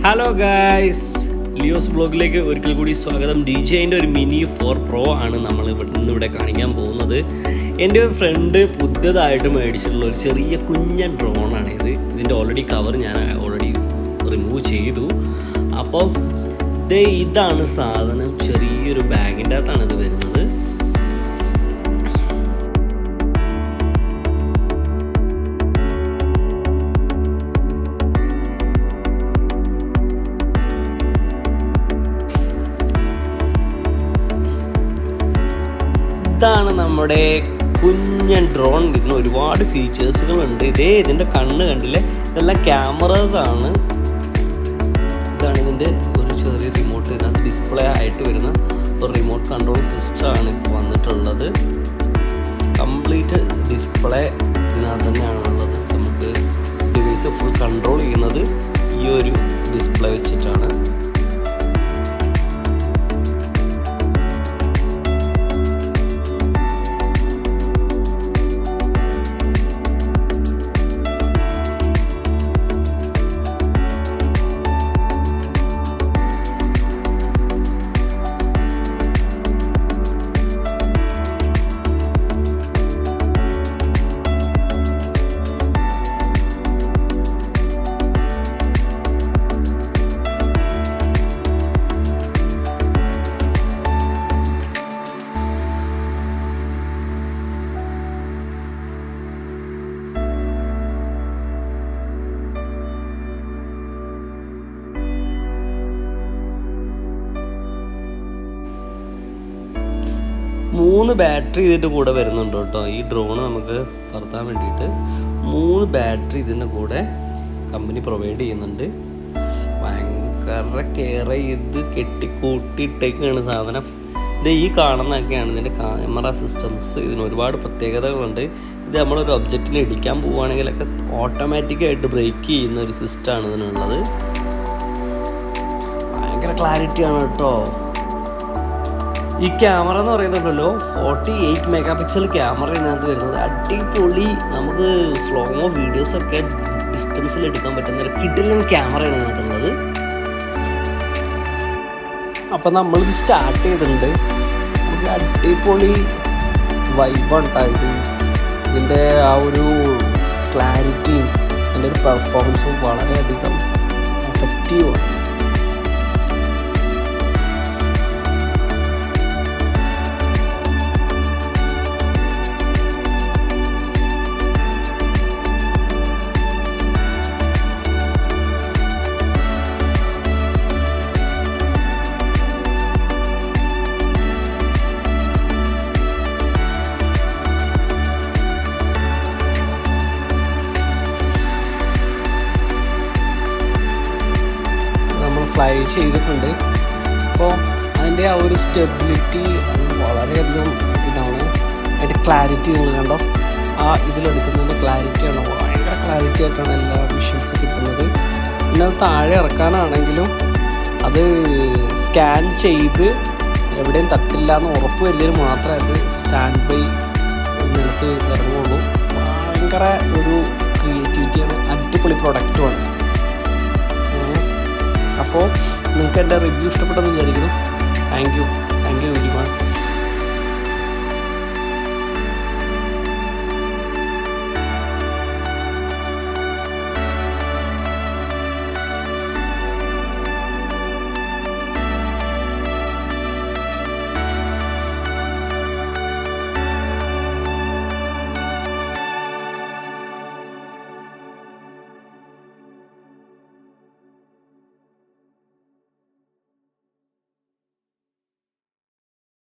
Hello guys, Leo's ബ്ലോഗിലേക്ക് ഒരിക്കൽ കൂടി സ്വാഗതം. DJIൻ്റെ ഒരു മിനി 4 Pro ആണ് നമ്മൾ ഇന്നിവിടെ കാണിക്കാൻ പോകുന്നത്. എൻ്റെ ഒരു ഫ്രണ്ട് പുതിയതായിട്ട് മേടിച്ചിട്ടുള്ള ഒരു ചെറിയ കുഞ്ഞൻ ഡ്രോണാണ് ഇത്. ഇതിൻ്റെ ഓൾറെഡി കവർ ഞാൻ റിമൂവ് ചെയ്തു. അപ്പോൾ ഇതാണ് സാധനം. ചെറിയൊരു ബാഗിൻ്റെ അകത്താണ് ഇത് വരുന്നത്. ഇതാണ് നമ്മുടെ കുഞ്ഞൻ ഡ്രോൺ. ഇതിന് ഒരുപാട് ഫീച്ചേഴ്സുകളുണ്ട്. ഇതിൻ്റെ കണ്ണ് കണ്ടില്ലേ, ഇതെല്ലാം ക്യാമറാസ് ആണ്. ഇതാണ് ഇതിൻ്റെ ഒരു ചെറിയ റിമോട്ട്. ഇതിനകത്ത് ഡിസ്പ്ലേ ആയിട്ട് വരുന്ന ഒരു റിമോട്ട് കൺട്രോൾ സിസ്റ്റമാണ് ഇപ്പോൾ വന്നിട്ടുള്ളത്. കംപ്ലീറ്റ് ഡിസ്പ്ലേ ഇതിനകത്ത് തന്നെയാണുള്ളത്. നമുക്ക് ഡിവൈസ് ഫുൾ കൺട്രോൾ ചെയ്യുന്നത് ഈ ഒരു ഡിസ്പ്ലേ വെച്ചിട്ടാണ്. മൂന്ന് ബാറ്ററി ഇതിൻ്റെ കൂടെ വരുന്നുണ്ട് കേട്ടോ. ഈ ഡ്രോൺ നമുക്ക് പറത്താൻ വേണ്ടിയിട്ട് 3 ബാറ്ററി ഇതിൻ്റെ കൂടെ കമ്പനി പ്രൊവൈഡ് ചെയ്യുന്നുണ്ട്. ഭയങ്കര കെയർ ചെയ്ത് കെട്ടിക്കൂട്ടിയിട്ടേക്കാണ് സാധനം. ഈ കാണുന്നതൊക്കെയാണ് ഇതിൻ്റെ ക്യാമറ സിസ്റ്റംസ്. ഇതിന് ഒരുപാട് പ്രത്യേകതകളുണ്ട്. ഇത് നമ്മളൊരു ഒബ്ജക്റ്റിൽ ഇടിക്കാൻ പോവുകയാണെങ്കിലൊക്കെ ഓട്ടോമാറ്റിക്കായിട്ട് ബ്രേക്ക് ചെയ്യുന്ന ഒരു സിസ്റ്റമാണ് ഇതിനുള്ളത്. ഭയങ്കര ക്ലാരിറ്റിയാണ് കേട്ടോ. ഈ ക്യാമറ എന്ന് പറയുന്നുണ്ടല്ലോ 48 മെഗാ പിക്സൽ ക്യാമറ ഇതിനകത്ത് വരുന്നത്. അടിപൊളി. നമുക്ക് സ്ലോമോ വീഡിയോസൊക്കെ ഡിസ്റ്റൻസിൽ എടുക്കാൻ പറ്റുന്ന ഒരു കിടിലൻ ക്യാമറയാണ് ഇതിനകത്തുള്ളത്. അപ്പം നമ്മളിത് സ്റ്റാർട്ട് ചെയ്തിട്ടുണ്ട്. നമുക്ക് അടിപൊളി വൈബാണ് ഇത്. ഇതിൻ്റെ ആ ഒരു ക്ലാരിറ്റിയും അതിൻ്റെ ഒരു പെർഫോമൻസും വളരെയധികം എഫക്റ്റീവാണ്. ഫ്ലൈ ചെയ്തിട്ടുണ്ട്. അപ്പോൾ അതിൻ്റെ ആ ഒരു സ്റ്റെബിലിറ്റി വളരെയധികം ഇതാണ്. അതിൻ്റെ ക്ലാരിറ്റി നിങ്ങൾ കണ്ടോ, ആ ഇതിലെടുക്കുന്നതിൻ്റെ ക്ലാരിറ്റിയാണ്. ഭയങ്കര ക്ലാരിറ്റി ആയിട്ടാണ് എല്ലാ വിഷ്വൽസ് കിട്ടുന്നത്. പിന്നെ അത് താഴെ ഇറക്കാനാണെങ്കിലും അത് സ്കാൻ ചെയ്ത് എവിടെയും തട്ടില്ല എന്ന് ഉറപ്പ് വരുന്നതിന് മാത്രമേ അത് സ്റ്റാൻഡ് ബൈ നിലത്ത് ഇറങ്ങുള്ളൂ. ഭയങ്കര ഒരു ക്രിയേറ്റിവിറ്റിയാണ്. അടിപൊളി പ്രൊഡക്റ്റുമാണ്. അപ്പോൾ നിങ്ങൾക്ക് എൻ്റെ റിവ്യൂ ഇഷ്ടപ്പെട്ടെന്ന് വിചാരിക്കുന്നു. Thank you very much.